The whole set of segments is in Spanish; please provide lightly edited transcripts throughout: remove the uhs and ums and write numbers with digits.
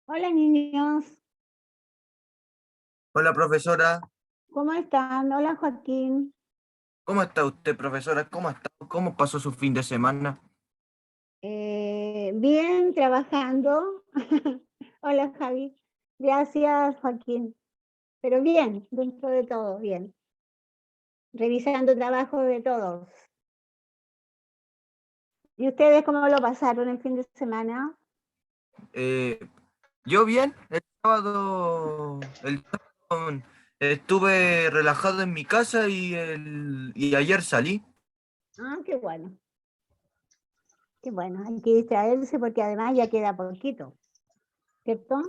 Hola niños, Hola profesora, ¿cómo están? Hola Joaquín. ¿cómo está usted profesora? ¿Cómo está? ¿Cómo pasó su fin de semana? Bien, trabajando. Hola Javi. Gracias Joaquín. Pero bien, dentro de todo, bien. Revisando trabajo de todos. ¿Y ustedes cómo lo pasaron el fin de semana? Eh, yo bien, el sábado estuve relajado en mi casa y ayer salí. Ah, qué bueno. Hay que distraerse porque además ya queda poquito, ¿cierto?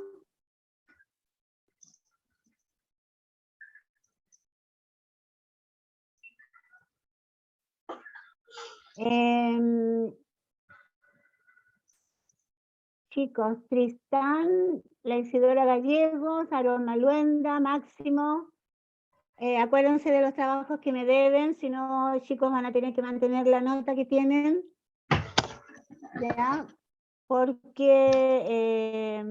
Em, Chicos, Tristán, la Isidora Gallegos, Aarón Maluenda, Máximo. Acuérdense de los trabajos que me deben, si no, chicos, van a tener que mantener la nota que tienen, ¿ya? Porque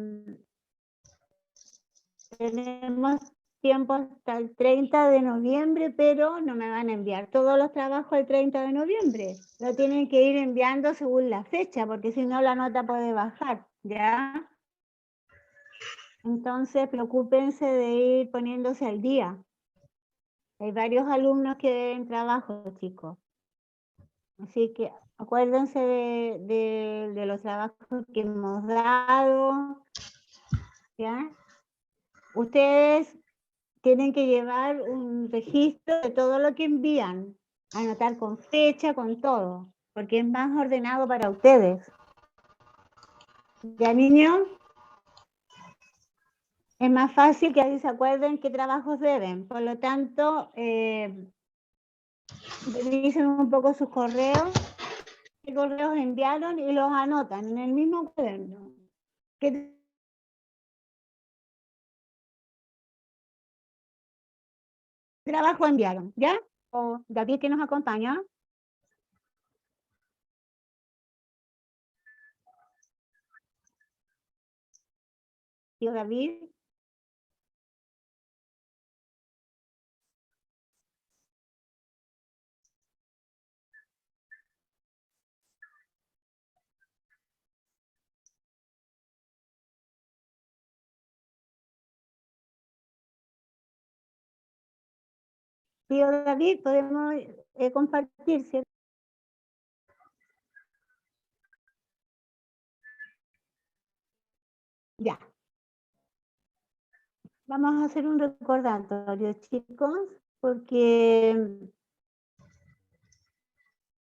tenemos tiempo hasta el 30 de noviembre, pero no me van a enviar todos los trabajos el 30 de noviembre. Lo tienen que ir enviando según la fecha, porque si no la nota puede bajar, ¿ya? Entonces, preocúpense de ir poniéndose al día. Hay varios alumnos que deben trabajo, chicos. Así que acuérdense de los trabajos que hemos dado, ¿ya? Ustedes tienen que llevar un registro de todo lo que envían, anotar con fecha, con todo, porque es más ordenado para ustedes. ¿Ya, niños? Es más fácil que ahí se acuerden qué trabajos deben. Por lo tanto, revisen un poco sus correos, qué correos enviaron y los anotan en el mismo cuaderno. ¿Qué trabajo enviaron? ¿Ya? O David que nos acompaña. Tío David. Tío David, podemos compartir, ¿cierto? Ya. Vamos a hacer un recordatorio, chicos, porque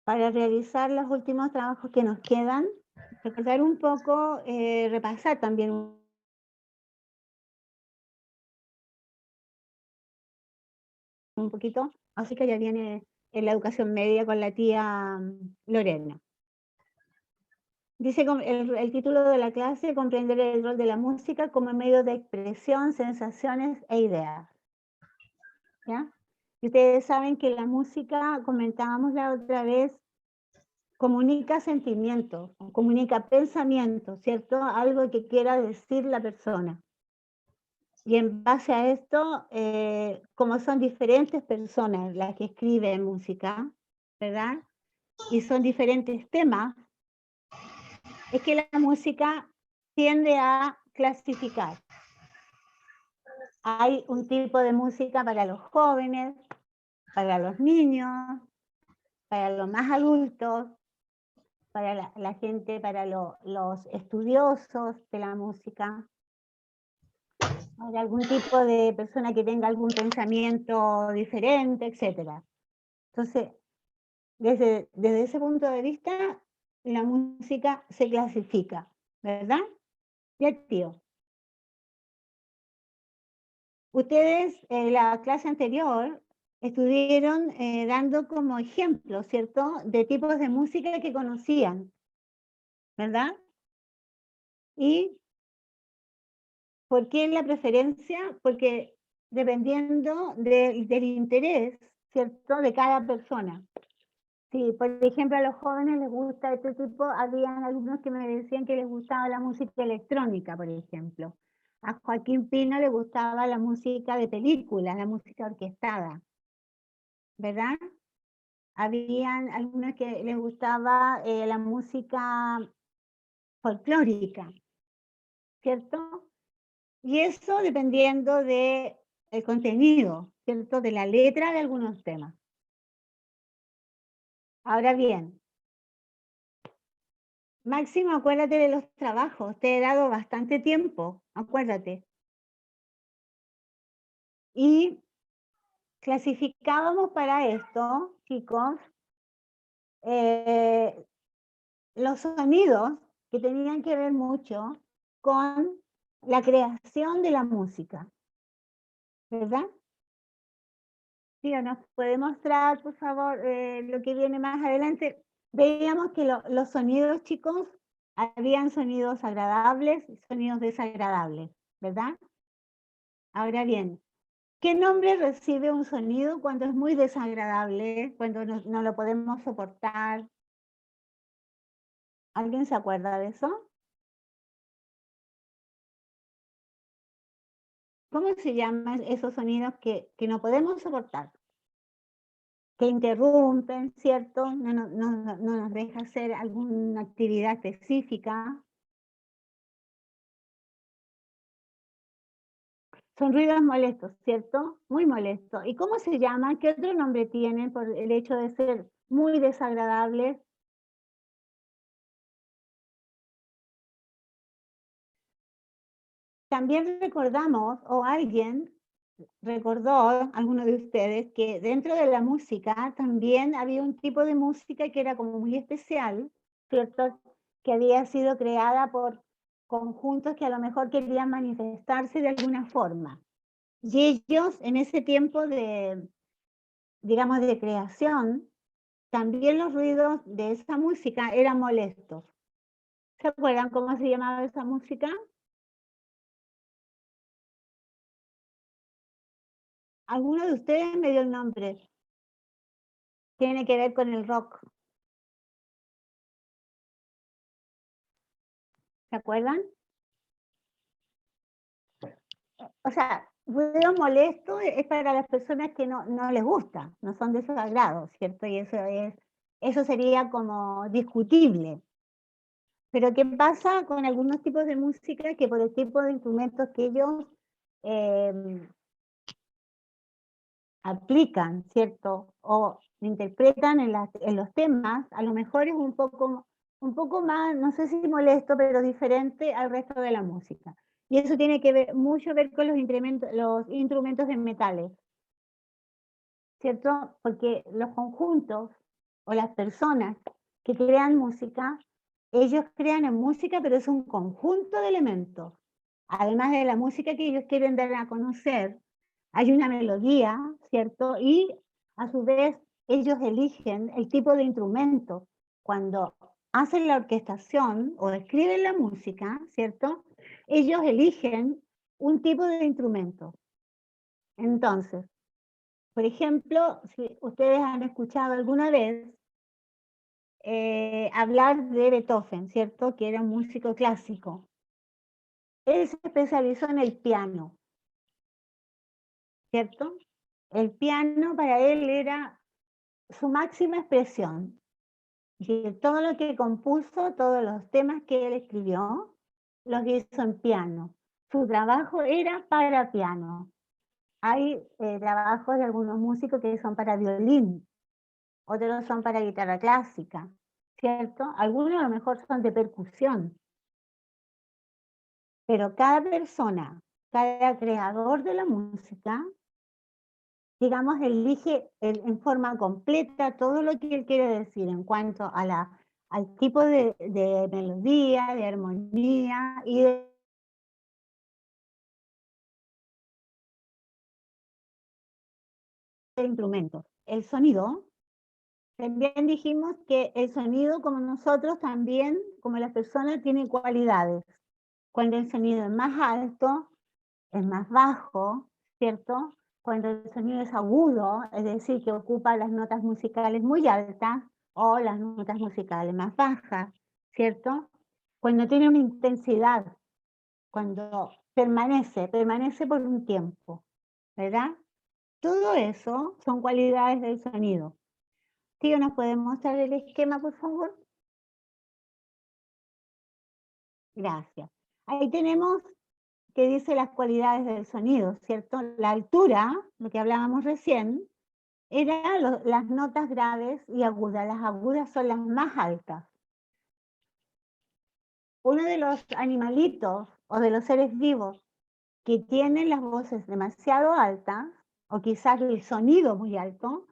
para realizar los últimos trabajos que nos quedan, recordar un poco, repasar también un poquito, así que ya viene en la educación media con la tía Lorena. Dice el título de la clase, comprender el rol de la música como medio de expresión, sensaciones e ideas. ¿Ya? Y ustedes saben que la música, comentábamos la otra vez, comunica sentimientos, comunica pensamientos, ¿cierto? Algo que quiera decir la persona. Y en base a esto, como son diferentes personas las que escriben música, ¿verdad? Y son diferentes temas, es que la música tiende a clasificar. Hay un tipo de música para los jóvenes, para los niños, para los más adultos, para la gente, para los estudiosos de la música, para algún tipo de persona que tenga algún pensamiento diferente, etc. Entonces, desde ese punto de vista, la música se clasifica, ¿verdad? Ya, tío. Ustedes, en la clase anterior, estuvieron dando como ejemplo, ¿cierto?, de tipos de música que conocían, ¿verdad? Y ¿por qué la preferencia? Porque dependiendo del interés, ¿cierto?, de cada persona. Sí, por ejemplo, a los jóvenes les gusta este tipo, habían algunos que me decían que les gustaba la música electrónica, por ejemplo. A Joaquín Pino le gustaba la música de películas, la música orquestada, ¿verdad? Habían algunos que les gustaba la música folclórica, ¿cierto? Y eso dependiendo de el contenido, ¿cierto? De la letra de algunos temas. Ahora bien, Máximo, acuérdate de los trabajos, te he dado bastante tiempo, acuérdate. Y clasificábamos para esto, chicos, eh, los sonidos que tenían que ver mucho con la creación de la música, ¿verdad? Sí, ¿o nos puede mostrar, por favor, lo que viene más adelante? Veíamos que los sonidos, chicos, habían sonidos agradables y sonidos desagradables, ¿verdad? Ahora bien, ¿qué nombre recibe un sonido cuando es muy desagradable, cuando no lo podemos soportar? ¿Alguien se acuerda de eso? ¿Cómo se llaman esos sonidos que no podemos soportar? Que interrumpen, ¿cierto? No nos deja hacer alguna actividad específica. Son ruidos molestos, ¿cierto? Muy molestos. ¿Y cómo se llaman? ¿Qué otro nombre tienen por el hecho de ser muy desagradables? También recordamos, o alguien recordó, alguno de ustedes, que dentro de la música también había un tipo de música que era como muy especial, ¿cierto? Que había sido creada por conjuntos que a lo mejor querían manifestarse de alguna forma. Y ellos en ese tiempo de, digamos, de creación, también los ruidos de esa música eran molestos. ¿Se acuerdan cómo se llamaba esa música? Alguno de ustedes me dio el nombre. Tiene que ver con el rock. ¿Se acuerdan? O sea, ruido molesto es para las personas que no les gusta, no son de su agrado, ¿cierto? Y eso sería como discutible. Pero ¿qué pasa con algunos tipos de música que por el tipo de instrumentos que ellos aplican, ¿cierto? O interpretan en los temas, a lo mejor es un poco más, no sé si molesto, pero diferente al resto de la música. Y eso tiene que ver, mucho ver con los instrumentos de metales, ¿cierto? Porque los conjuntos o las personas que crean música, ellos crean en música, pero es un conjunto de elementos. Además de la música que ellos quieren dar a conocer, hay una melodía, ¿cierto? Y a su vez ellos eligen el tipo de instrumento. Cuando hacen la orquestación o escriben la música, ¿cierto? Ellos eligen un tipo de instrumento. Entonces, por ejemplo, si ustedes han escuchado alguna vez hablar de Beethoven, ¿cierto? Que era un músico clásico. Él se especializó en el piano, ¿cierto? El piano para él era su máxima expresión. Y todo lo que compuso, todos los temas que él escribió, los hizo en piano. Su trabajo era para piano. Hay trabajos de algunos músicos que son para violín, otros son para guitarra clásica, ¿cierto? Algunos a lo mejor son de percusión. Pero cada persona, cada creador de la música, digamos, elige en forma completa todo lo que él quiere decir en cuanto a al tipo de melodía, de armonía y de instrumentos. El sonido, también dijimos que el sonido, como nosotros también, como las personas, tiene cualidades. Cuando el sonido es más alto, es más bajo, ¿cierto? Cuando el sonido es agudo, es decir, que ocupa las notas musicales muy altas, o las notas musicales más bajas, ¿cierto? Cuando tiene una intensidad, cuando permanece por un tiempo, ¿verdad? Todo eso son cualidades del sonido. Tío, ¿nos puede mostrar el esquema, por favor? Gracias. Ahí tenemos que dice las cualidades del sonido, ¿cierto? La altura, lo que hablábamos recién, eran las notas graves y agudas. Las agudas son las más altas. Uno de los animalitos o de los seres vivos que tienen las voces demasiado altas, o quizás el sonido muy alto,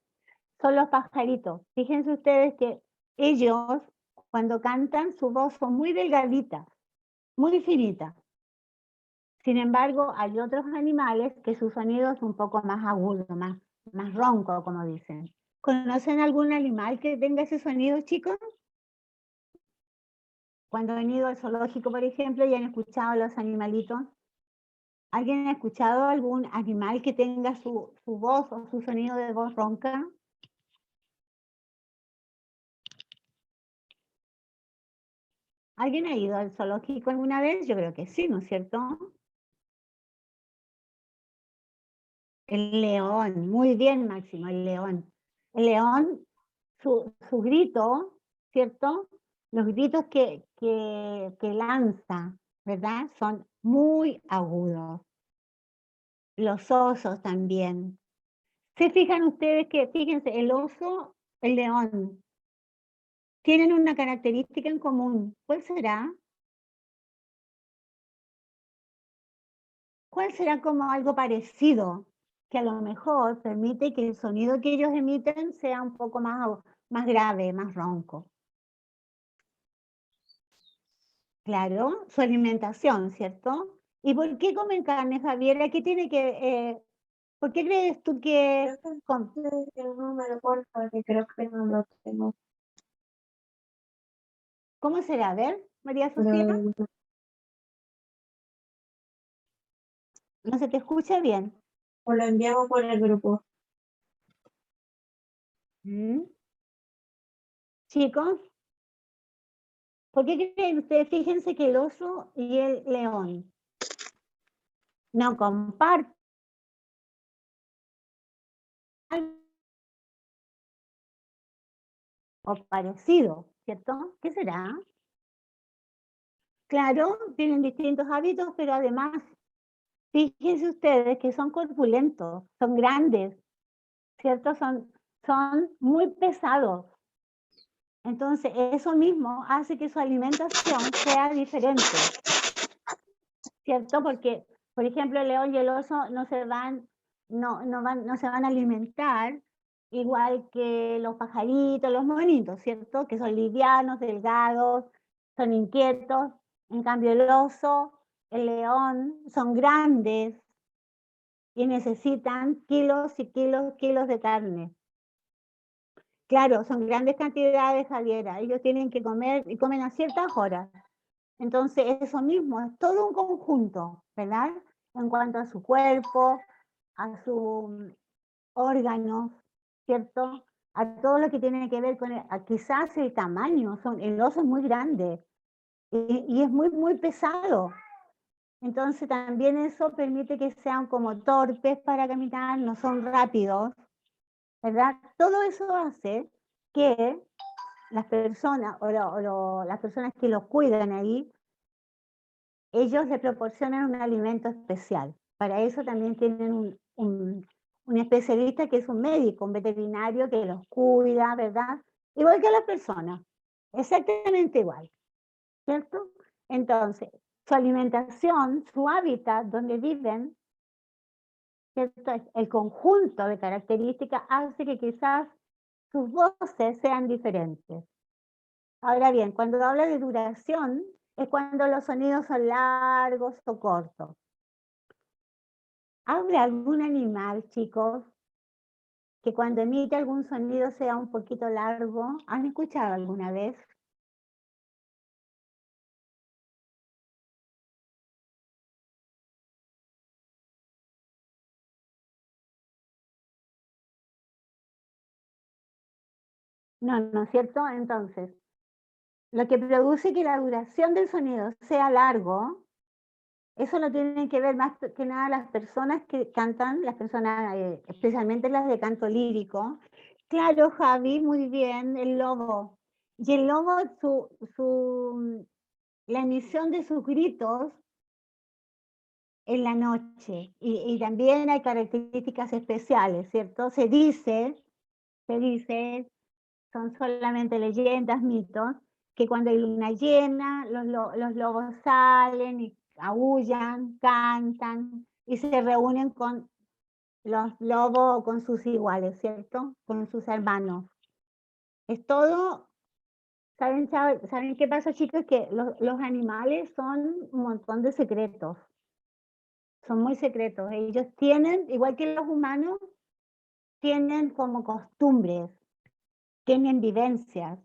son los pajaritos. Fíjense ustedes que ellos, cuando cantan, su voz son muy delgaditas, muy finitas. Sin embargo, hay otros animales que su sonido es un poco más agudo, más ronco, como dicen. ¿Conocen algún animal que tenga ese sonido, chicos? Cuando han ido al zoológico, por ejemplo, y han escuchado a los animalitos, ¿alguien ha escuchado algún animal que tenga su voz o su sonido de voz ronca? ¿Alguien ha ido al zoológico alguna vez? Yo creo que sí, ¿no es cierto? El león, muy bien, Máximo, el león. El león, su grito, ¿cierto? Los gritos que lanza, ¿verdad? Son muy agudos. Los osos también. ¿Se fijan ustedes que, fíjense, el oso, el león, tienen una característica en común? ¿Cuál será? ¿Cuál será como algo parecido? Que a lo mejor permite que el sonido que ellos emiten sea un poco más grave, más ronco. Claro, su alimentación, ¿cierto? ¿Y por qué comen carne, Javiera? ¿Qué tiene por qué crees tú que El número, por favor, que creo que no lo tengo. ¿Cómo será? A ver, María Sofía, Pero no se te escucha bien. o lo enviamos por el grupo. ¿Mm? Chicos, ¿por qué creen ustedes? Fíjense que el oso y el león no comparten o parecido, ¿cierto? ¿Qué será? Claro, tienen distintos hábitos, pero además, fíjense ustedes que son corpulentos, son grandes, ¿cierto? Son muy pesados. Entonces, eso mismo hace que su alimentación sea diferente, ¿cierto? Porque, por ejemplo, el león y el oso no se van a alimentar igual que los pajaritos, los monitos, ¿cierto? Que son livianos, delgados, son inquietos. En cambio, el oso, el león, son grandes y necesitan kilos y kilos de carne. Claro, son grandes cantidades, Javiera. Ellos tienen que comer y comen a ciertas horas. Entonces, eso mismo, es todo un conjunto, ¿verdad? En cuanto a su cuerpo, a sus órganos, ¿cierto? A todo lo que tiene que ver con quizás el tamaño. El oso es muy grande y es muy pesado. Entonces, también eso permite que sean como torpes para caminar, no son rápidos, ¿verdad? Todo eso hace que las personas las personas que los cuidan ahí, ellos le proporcionan un alimento especial. Para eso también tienen un especialista que es un médico, un veterinario que los cuida, ¿verdad? Igual que a las personas, exactamente igual, ¿cierto? Entonces, su alimentación, su hábitat donde viven, ¿cierto? El conjunto de características hace que quizás sus voces sean diferentes. Ahora bien, cuando habla de duración, es cuando los sonidos son largos o cortos. ¿Habrá algún animal, chicos, que cuando emite algún sonido sea un poquito largo? ¿Han escuchado alguna vez? No, ¿no es cierto? Entonces, lo que produce que la duración del sonido sea largo, eso lo tienen que ver más que nada las personas que cantan, las personas, especialmente las de canto lírico. Claro, Javi, muy bien, el lobo. Y el lobo, la emisión de sus gritos en la noche, y también hay características especiales, ¿cierto? Se dice, son solamente leyendas, mitos, que cuando hay luna llena, los lobos salen y aúllan, cantan, y se reúnen con los lobos o con sus iguales, ¿cierto? Con sus hermanos. Es todo, ¿saben qué pasa, chicos? Que los animales son un montón de secretos. Son muy secretos. Ellos tienen, igual que los humanos, tienen como costumbres, tienen vivencias.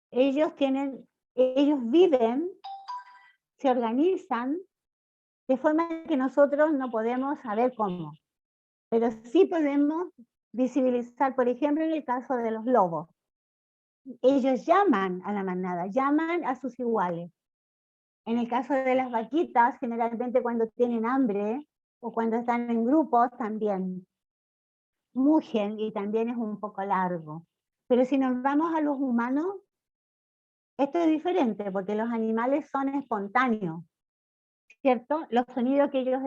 Ellos viven, se organizan de forma que nosotros no podemos saber cómo. Pero sí podemos visibilizar, por ejemplo, en el caso de los lobos. Ellos llaman a la manada, llaman a sus iguales. En el caso de las vaquitas, generalmente cuando tienen hambre o cuando están en grupos, también mugen y también es un poco largo. Pero si nos vamos a los humanos, esto es diferente porque los animales son espontáneos, ¿cierto? Los sonidos que ellos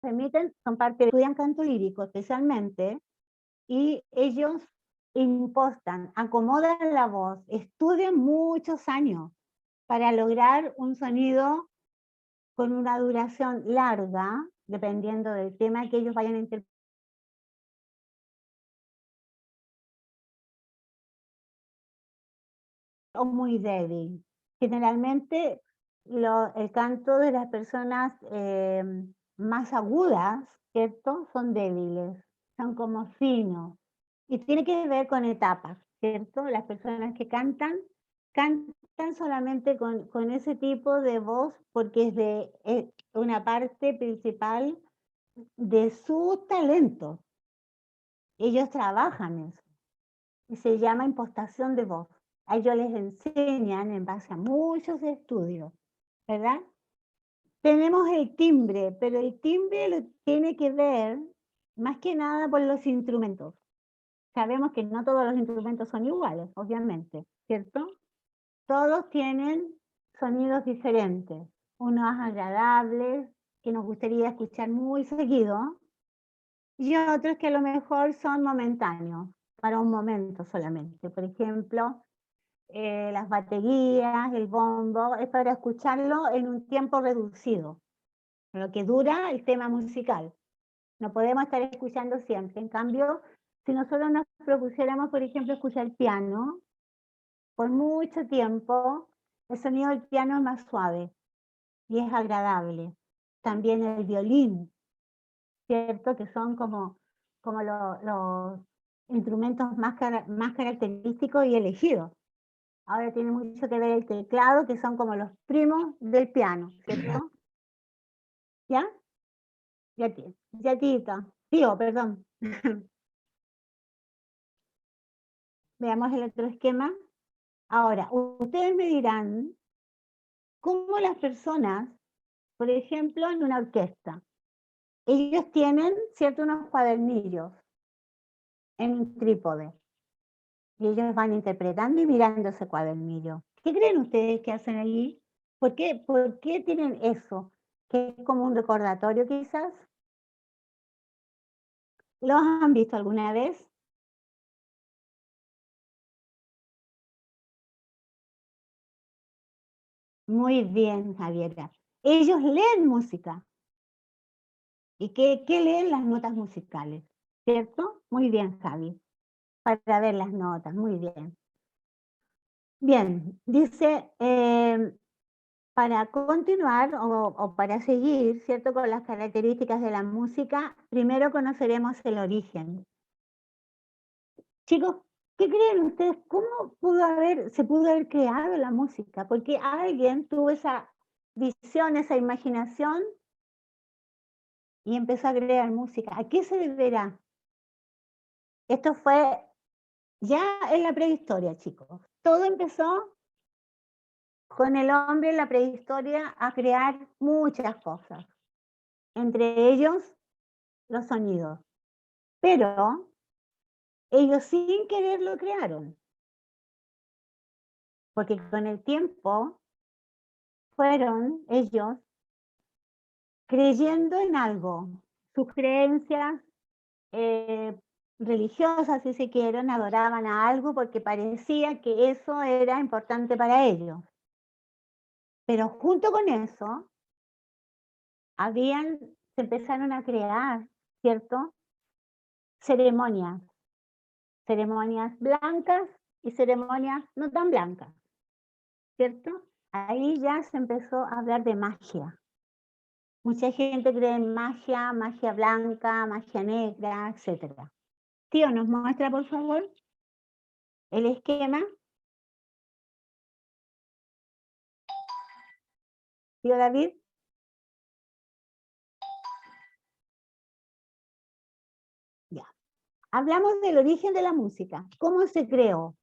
emiten son parte de estudian canto lírico especialmente, y ellos impostan, acomodan la voz, estudian muchos años para lograr un sonido con una duración larga, dependiendo del tema que ellos vayan a interpretar. O muy débil. Generalmente el canto de las personas más agudas, ¿cierto? Son débiles, son como finos. Y tiene que ver con etapas, ¿cierto? Las personas que cantan solamente con ese tipo de voz porque es una parte principal de su talento. Ellos trabajan eso. Y se llama impostación de voz. A ellos les enseñan en base a muchos estudios, ¿verdad? Tenemos el timbre, pero el timbre lo tiene que ver más que nada por los instrumentos. Sabemos que no todos los instrumentos son iguales, obviamente, ¿cierto? Todos tienen sonidos diferentes, unos agradables, que nos gustaría escuchar muy seguido, y otros que a lo mejor son momentáneos, para un momento solamente. Por ejemplo, las baterías, el bombo, es para escucharlo en un tiempo reducido, lo que dura el tema musical. No podemos estar escuchando siempre. En cambio, si nosotros nos propusiéramos, por ejemplo, escuchar piano, por mucho tiempo, el sonido del piano es más suave y es agradable. También el violín, ¿cierto? Que son como los instrumentos más característicos y elegidos. Ahora tiene mucho que ver el teclado, que son como los primos del piano, ¿cierto? ¿Ya? Ya, Tito. Tío, perdón. Veamos el otro esquema. Ahora, ustedes me dirán cómo las personas, por ejemplo, en una orquesta, ellos tienen, ¿cierto?, unos cuadernillos en un trípode. Y ellos van interpretando y mirando ese cuadernillo. ¿Qué creen ustedes que hacen allí? ¿Por qué tienen eso? ¿Que es como un recordatorio quizás? ¿Los han visto alguna vez? Muy bien, Javiera. Ellos leen música. ¿Y qué leen? Las notas musicales, ¿cierto? Muy bien, Javi. Para ver las notas, muy bien. Bien, dice, para continuar o para seguir, ¿cierto?, con las características de la música, primero conoceremos el origen. Chicos, ¿qué creen ustedes? ¿Cómo se pudo haber creado la música? Porque alguien tuvo esa visión, esa imaginación y empezó a crear música. ¿A qué se deberá? Esto fue ya en la prehistoria, chicos. Todo empezó con el hombre en la prehistoria a crear muchas cosas, entre ellos los sonidos. Pero ellos sin querer lo crearon, porque con el tiempo fueron ellos creyendo en algo, sus creencias religiosas, si se quieren, adoraban a algo porque parecía que eso era importante para ellos. Pero junto con eso, se empezaron a crear, ¿cierto? Ceremonias blancas y ceremonias no tan blancas, ¿cierto? Ahí ya se empezó a hablar de magia. Mucha gente cree en magia, magia blanca, magia negra, etc. Tío, ¿nos muestra, por favor, el esquema? Tío David. Ya. Hablamos del origen de la música, cómo se creó,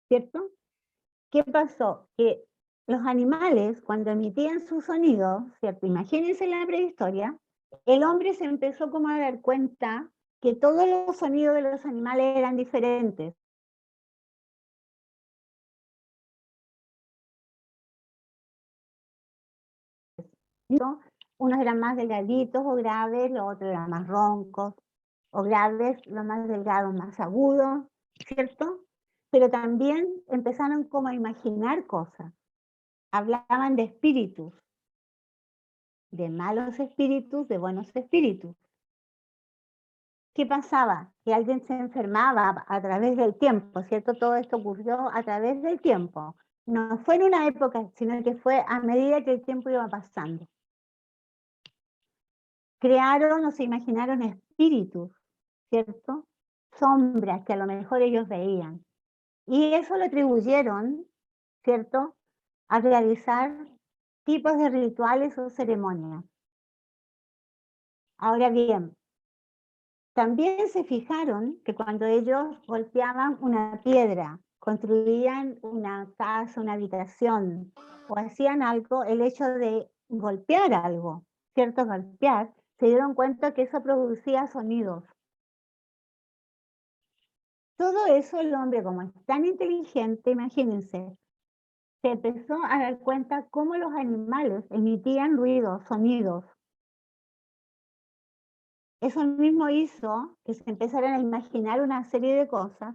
¿cierto? ¿Qué pasó? Que los animales, cuando emitían sus sonidos, ¿cierto? Imagínense en la prehistoria, el hombre se empezó como a dar cuenta que todos los sonidos de los animales eran diferentes. ¿No? Unos eran más delgaditos o graves, los otros eran más roncos o graves, los más delgados, más agudos, ¿cierto? Pero también empezaron como a imaginar cosas. Hablaban de espíritus, de malos espíritus, de buenos espíritus. ¿Qué pasaba? Que alguien se enfermaba a través del tiempo, ¿cierto? Todo esto ocurrió a través del tiempo. No fue en una época, sino que fue a medida que el tiempo iba pasando. Crearon o se imaginaron espíritus, ¿cierto? Sombras que a lo mejor ellos veían. Y eso lo atribuyeron, ¿cierto?, a realizar tipos de rituales o ceremonias. Ahora bien, también se fijaron que cuando ellos golpeaban una piedra, construían una casa, una habitación, o hacían algo, el hecho de golpear algo, ¿cierto? Golpear, se dieron cuenta que eso producía sonidos. Todo eso el hombre, como es tan inteligente, imagínense, se empezó a dar cuenta cómo los animales emitían ruidos, sonidos. Eso mismo hizo que se empezaran a imaginar una serie de cosas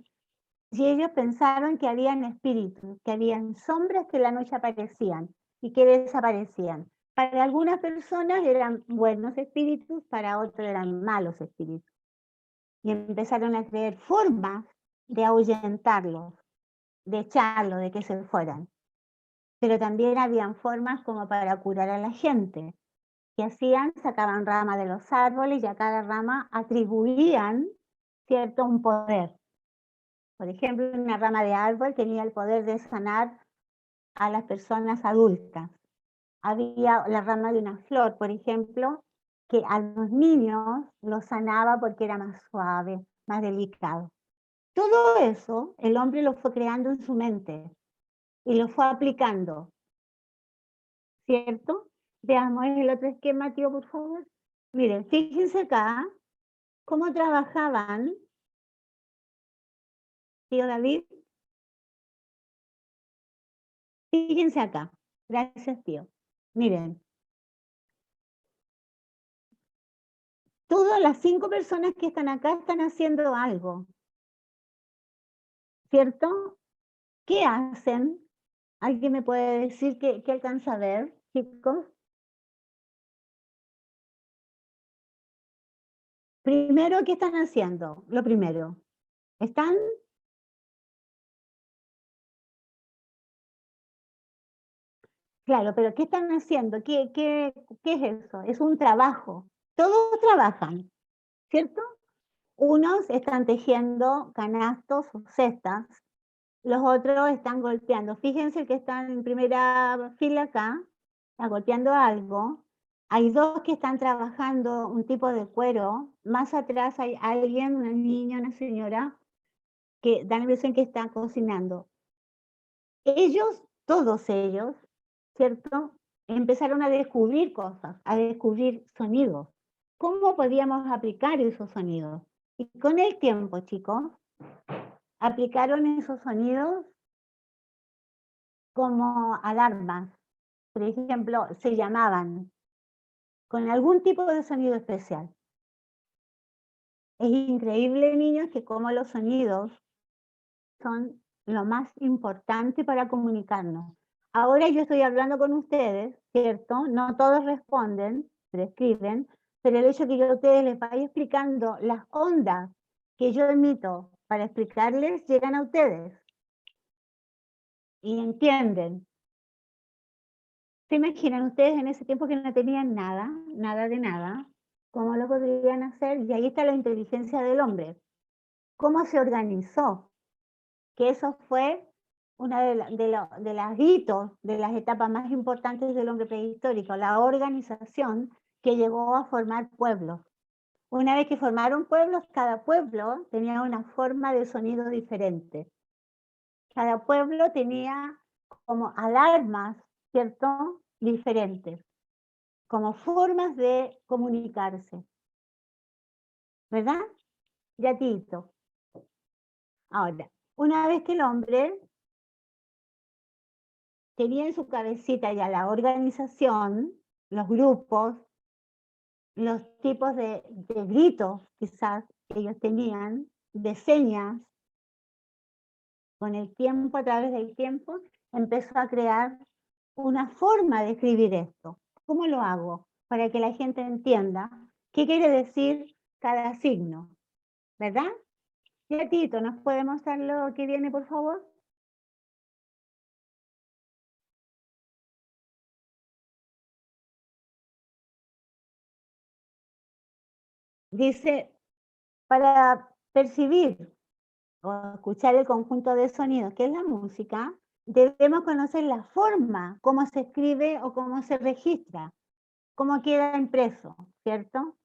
y ellos pensaron que habían espíritus, que habían sombras que en la noche aparecían y que desaparecían. Para algunas personas eran buenos espíritus, para otros eran malos espíritus. Y empezaron a crear formas de ahuyentarlos, de echarlos, de que se fueran. Pero también habían formas como para curar a la gente. ¿Qué hacían? Sacaban ramas de los árboles y a cada rama atribuían, ¿cierto?, un poder. Por ejemplo, una rama de árbol tenía el poder de sanar a las personas adultas. Había la rama de una flor, por ejemplo, que a los niños los sanaba porque era más suave, más delicado. Todo eso el hombre lo fue creando en su mente y lo fue aplicando, ¿cierto? Veamos el otro esquema, tío, por favor. Miren, fíjense acá cómo trabajaban, tío David. Fíjense acá. Gracias, tío. Miren. Todas las 5 personas que están acá están haciendo algo, ¿cierto? ¿Qué hacen? ¿Alguien me puede decir qué alcanza a ver, chicos? Primero, ¿qué están haciendo? Lo primero. ¿Están? Claro, pero ¿qué están haciendo? ¿Qué es eso? Es un trabajo. Todos trabajan, ¿cierto? Unos están tejiendo canastos o cestas, los otros están golpeando. Fíjense que están en primera fila acá, está golpeando algo, Hay dos que están trabajando un tipo de cuero. Más atrás hay alguien, una niña, una señora, que da la impresión que está cocinando. Ellos, todos ellos, ¿cierto? Empezaron a descubrir cosas, a descubrir sonidos. ¿Cómo podíamos aplicar esos sonidos? Y con el tiempo, chicos, aplicaron esos sonidos como alarmas. Por ejemplo, se llamaban con algún tipo de sonido especial. Es increíble, niños, que como los sonidos son lo más importante para comunicarnos. Ahora yo estoy hablando con ustedes, ¿cierto? No todos responden, pero escriben, pero el hecho de que yo a ustedes les vaya explicando las ondas que yo emito para explicarles, llegan a ustedes y entienden. ¿Se imaginan ustedes en ese tiempo que no tenían nada, nada de nada? ¿Cómo lo podrían hacer? Y ahí está la inteligencia del hombre. ¿Cómo se organizó? Que eso fue una de las hitos, de las etapas más importantes del hombre prehistórico, la organización que llegó a formar pueblos. Una vez que formaron pueblos, cada pueblo tenía una forma de sonido diferente. Cada pueblo tenía como alarmas, ¿cierto? Diferentes, como formas de comunicarse. ¿Verdad? Gatito. Ahora, una vez que el hombre tenía en su cabecita ya la organización, los grupos, los tipos de gritos quizás que ellos tenían, de señas, con el tiempo, a través del tiempo, empezó a crear una forma de escribir esto. ¿Cómo lo hago? Para que la gente entienda qué quiere decir cada signo, ¿verdad? Tito, ¿nos puede mostrar lo que viene, por favor? Dice, para percibir o escuchar el conjunto de sonidos que es la música, debemos conocer la forma, cómo se escribe o cómo se registra, cómo queda impreso, ¿cierto?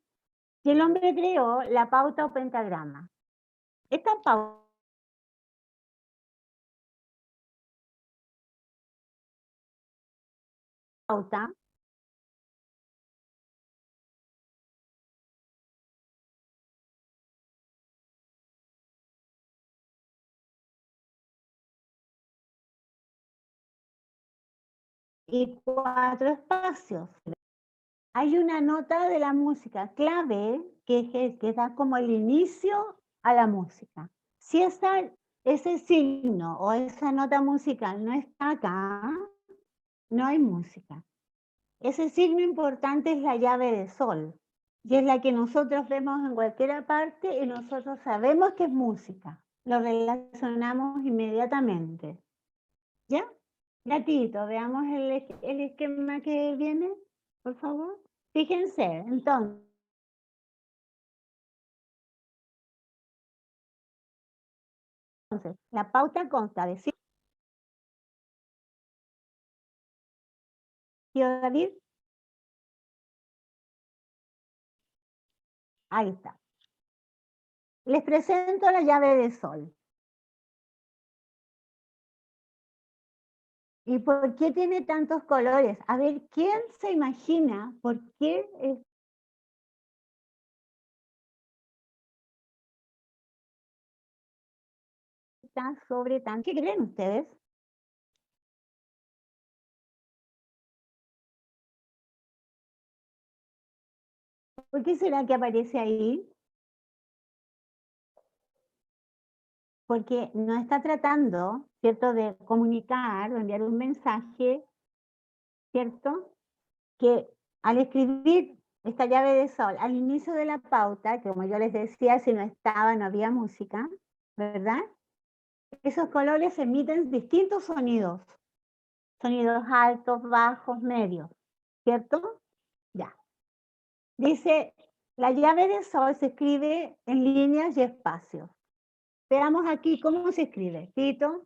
Y el hombre creó la pauta o pentagrama. Esta pauta y 4 espacios. Hay una nota de la música clave que da como el inicio a la música. Si ese signo o esa nota musical no está acá, no hay música. Ese signo importante es la llave de sol, y es la que nosotros vemos en cualquier parte y nosotros sabemos que es música. Lo relacionamos inmediatamente. ¿Ya? Gatito, veamos el esquema que viene, por favor. Fíjense, entonces, la pauta consta de... ¿Sí, tío David? Ahí está. Les presento la llave de sol. ¿Y por qué tiene tantos colores? A ver, ¿quién se imagina por qué está sobre tanto? ¿Qué creen ustedes? ¿Por qué será que aparece ahí? Porque no está tratando, ¿cierto?, de comunicar o enviar un mensaje, ¿cierto?, que al escribir esta llave de sol al inicio de la pauta, que como yo les decía, si no estaba, no había música, ¿verdad? Esos colores emiten distintos sonidos. Sonidos altos, bajos, medios, ¿cierto? Ya. Dice, la llave de sol se escribe en líneas y espacios. Veamos aquí cómo se escribe. Tito.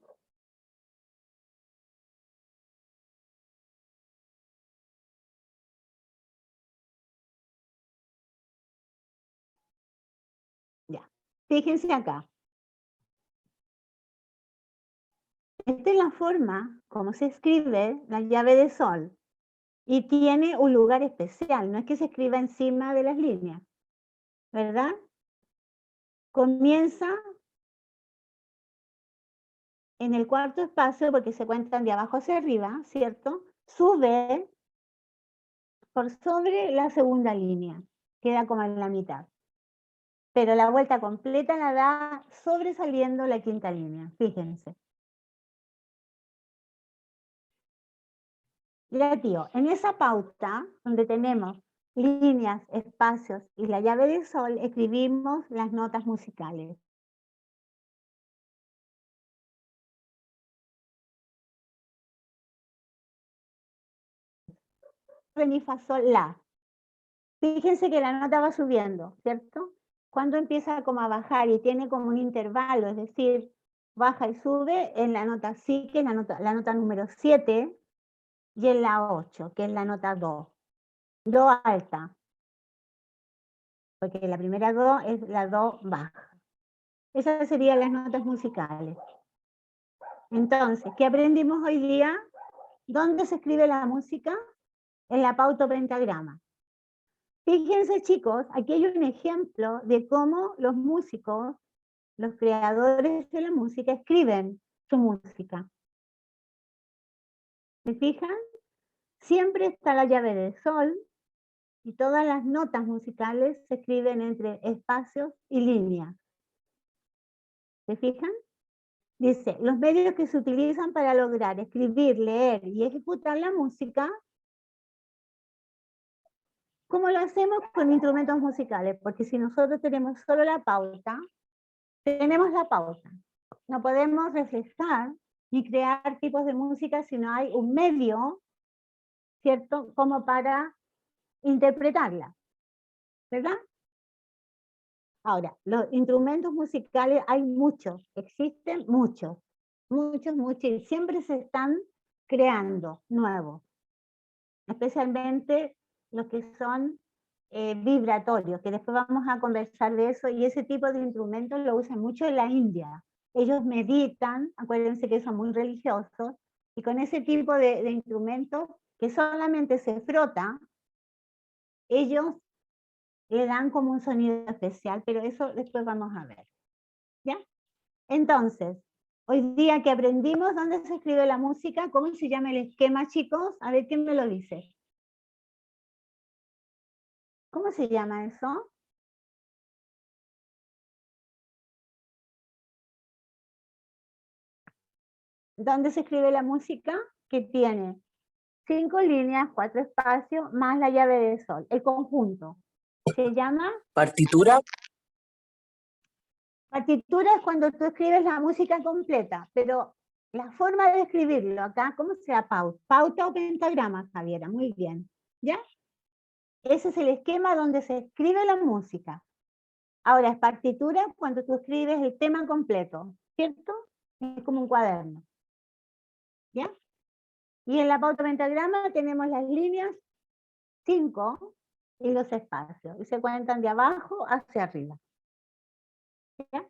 Fíjense acá. Esta es la forma como se escribe la llave de sol. Y tiene un lugar especial, no es que se escriba encima de las líneas, ¿verdad? Comienza en el cuarto espacio, porque se cuentan de abajo hacia arriba, ¿cierto? Sube por sobre la segunda línea, queda como en la mitad. Pero la vuelta completa la da sobresaliendo la quinta línea, fíjense. Ya, tío, en esa pauta, donde tenemos líneas, espacios y la llave de sol, escribimos las notas musicales. Re, mi, fa, sol, la. Fíjense que la nota va subiendo, ¿cierto? Cuando empieza como a bajar y tiene como un intervalo, es decir, baja y sube en la nota si, que es la nota número 7, y en la 8, que es la nota do. Do alta. Porque la primera do es la do baja. Esas serían las notas musicales. Entonces, ¿qué aprendimos hoy día? ¿Dónde se escribe la música? En la pauta pentagrama. Fíjense, chicos, aquí hay un ejemplo de cómo los músicos, los creadores de la música, escriben su música. ¿Se fijan? Siempre está la llave de sol y todas las notas musicales se escriben entre espacios y líneas. ¿Se fijan? Dice, los medios que se utilizan para lograr escribir, leer y ejecutar la música. ¿Cómo lo hacemos? Con instrumentos musicales, porque si nosotros tenemos solo la pauta, tenemos la pauta. No podemos reflejar ni crear tipos de música si no hay un medio, ¿cierto?, como para interpretarla, ¿verdad? Ahora, los instrumentos musicales hay muchos, existen muchos, y siempre se están creando nuevos, especialmente los que son vibratorios, que después vamos a conversar de eso, y ese tipo de instrumentos lo usan mucho en la India. Ellos meditan, acuérdense que son muy religiosos, y con ese tipo de instrumentos que solamente se frota, ellos le dan como un sonido especial, pero eso después vamos a ver, ¿ya? Entonces, hoy día que aprendimos dónde se escribe la música, ¿cómo se llama el esquema, chicos? A ver, ¿quién me lo dice? ¿Cómo se llama eso? ¿Dónde se escribe la música? Que tiene 5 líneas, 4 espacios, más la llave de sol, el conjunto. Se llama partitura. Partitura es cuando tú escribes la música completa, pero la forma de escribirlo acá, ¿cómo se llama? Pauta o pentagrama, Javiera, muy bien, ¿ya? Ese es el esquema donde se escribe la música. Ahora, es partitura cuando tú escribes el tema completo, ¿cierto? Es como un cuaderno, ¿ya? Y en la pauta pentagrama tenemos las líneas 5 y los espacios, y se cuentan de abajo hacia arriba. ¿Ya?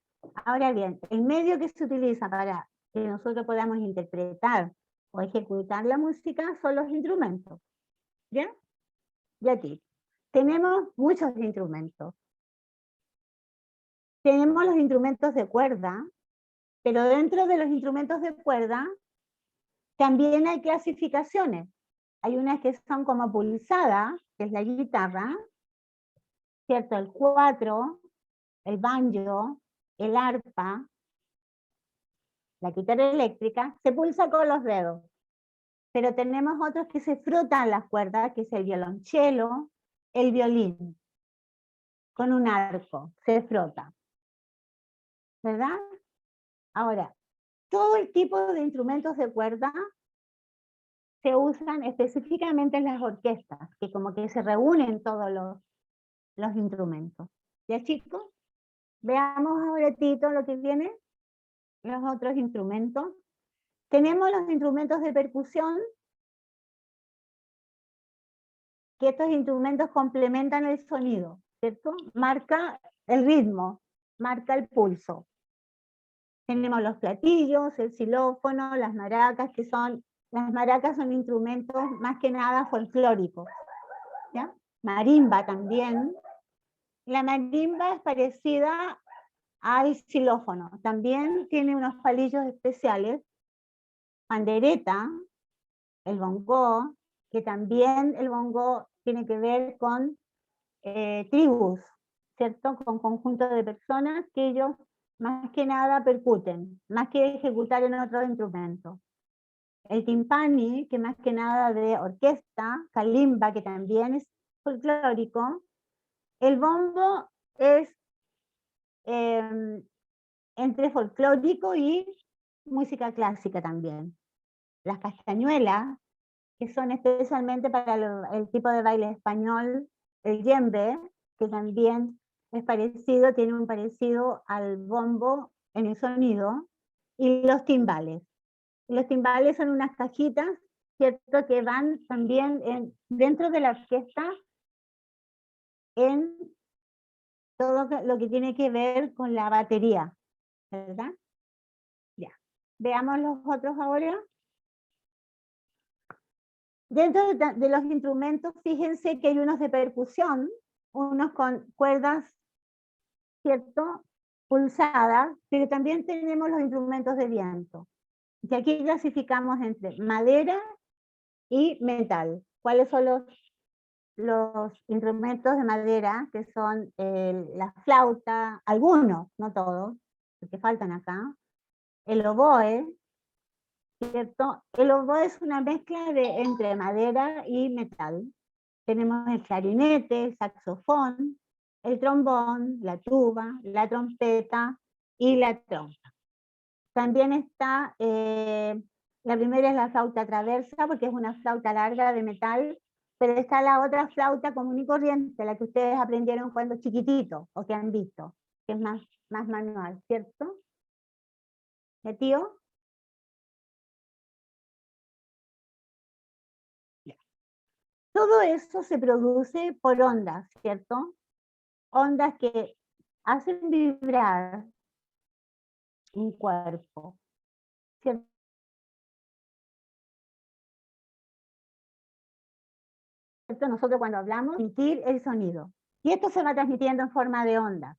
Ahora bien, el medio que se utiliza para que nosotros podamos interpretar o ejecutar la música son los instrumentos, ¿ya? Y aquí tenemos muchos instrumentos. Tenemos los instrumentos de cuerda, pero dentro de los instrumentos de cuerda también hay clasificaciones. Hay unas que son como pulsadas, que es la guitarra, ¿cierto? El cuatro, el banjo, el arpa, la guitarra eléctrica, se pulsa con los dedos. Pero tenemos otros que se frotan las cuerdas, que es el violonchelo, el violín, con un arco, se frota. ¿Verdad? Ahora, todo el tipo de instrumentos de cuerda se usan específicamente en las orquestas, que como que se reúnen todos los instrumentos. ¿Ya, chicos? Veamos ahora, Tito, lo que viene, los otros instrumentos. Tenemos los instrumentos de percusión, que estos instrumentos complementan el sonido, ¿cierto? Marca el ritmo. marca el pulso. Tenemos los platillos, el xilófono, las maracas son instrumentos más que nada folclóricos, ¿ya? Marimba también. La marimba es parecida al xilófono, también tiene unos palillos especiales. Pandereta, el bongo, que también el bongo tiene que ver con tribus, ¿cierto? Con conjuntos de personas que ellos más que nada percuten, más que ejecutar en otros instrumentos. El timpani, que más que nada de orquesta, kalimba, que también es folclórico. El bombo es entre folclórico y música clásica también. Las castañuelas, que son especialmente para el tipo de baile español, el yembe, que también es parecido, tiene un parecido al bombo en el sonido, y los timbales. Los timbales son unas cajitas, ¿cierto?, que van también dentro de la orquesta en todo lo que tiene que ver con la batería, ¿verdad? Ya. Veamos los otros ahora. Dentro de los instrumentos, fíjense que hay unos de percusión, unos con cuerdas, ¿cierto?, pulsadas, pero también tenemos los instrumentos de viento. Y aquí clasificamos entre madera y metal. ¿Cuáles son los instrumentos de madera? Que son la flauta, algunos, no todos, porque faltan acá, el oboe, ¿cierto? El oboe es una mezcla entre madera y metal. Tenemos el clarinete, el saxofón, el trombón, la tuba, la trompeta y la trompa. También está, la primera es la flauta traversa, porque es una flauta larga de metal, pero está la otra flauta común y corriente, la que ustedes aprendieron cuando chiquititos, o que han visto, que es más manual, ¿cierto? ¿De tío? Todo eso se produce por ondas, ¿cierto? Ondas que hacen vibrar un cuerpo, ¿cierto? Nosotros cuando hablamos, emitir el sonido. Y esto se va transmitiendo en forma de onda.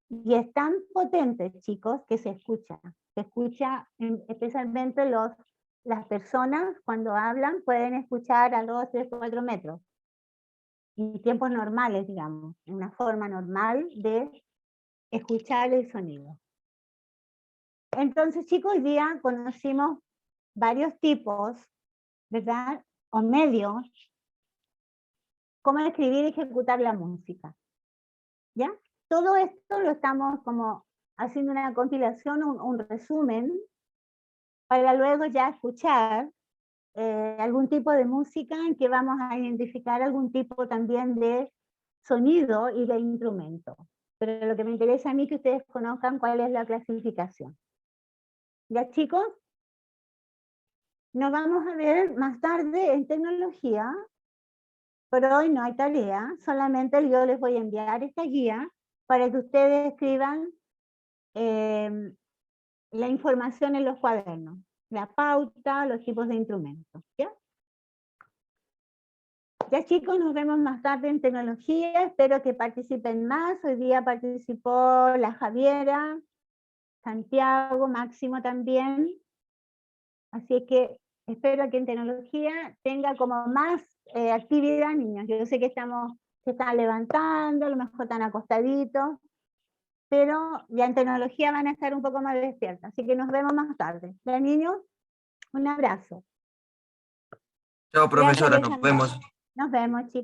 Y es tan potente, chicos, que se escucha. Se escucha, especialmente las personas cuando hablan pueden escuchar a 2, 3, 4 metros. En tiempos normales, digamos. Una forma normal de escuchar el sonido. Entonces, chicos, hoy día conocimos varios tipos, ¿verdad?, o medios, cómo escribir y ejecutar la música, ¿ya? Todo esto lo estamos como haciendo una compilación, un resumen, para luego ya escuchar algún tipo de música en que vamos a identificar algún tipo también de sonido y de instrumento. Pero lo que me interesa a mí es que ustedes conozcan cuál es la clasificación. ¿Ya, chicos? Nos vamos a ver más tarde en tecnología, pero hoy no hay tarea, solamente yo les voy a enviar esta guía para que ustedes escriban la información en los cuadernos, la pauta, los tipos de instrumentos, ¿ya? Ya, chicos, nos vemos más tarde en tecnología, espero que participen más. Hoy día participó la Javiera, Santiago, Máximo también, así que espero que en tecnología tenga como más actividad, niños. Yo sé que se están levantando, a lo mejor están acostaditos, pero ya en tecnología van a estar un poco más despiertas, así que nos vemos más tarde. ¿Ya, niños? Un abrazo. Chao, profesora, Gracias, nos vemos. Nos vemos, chicos.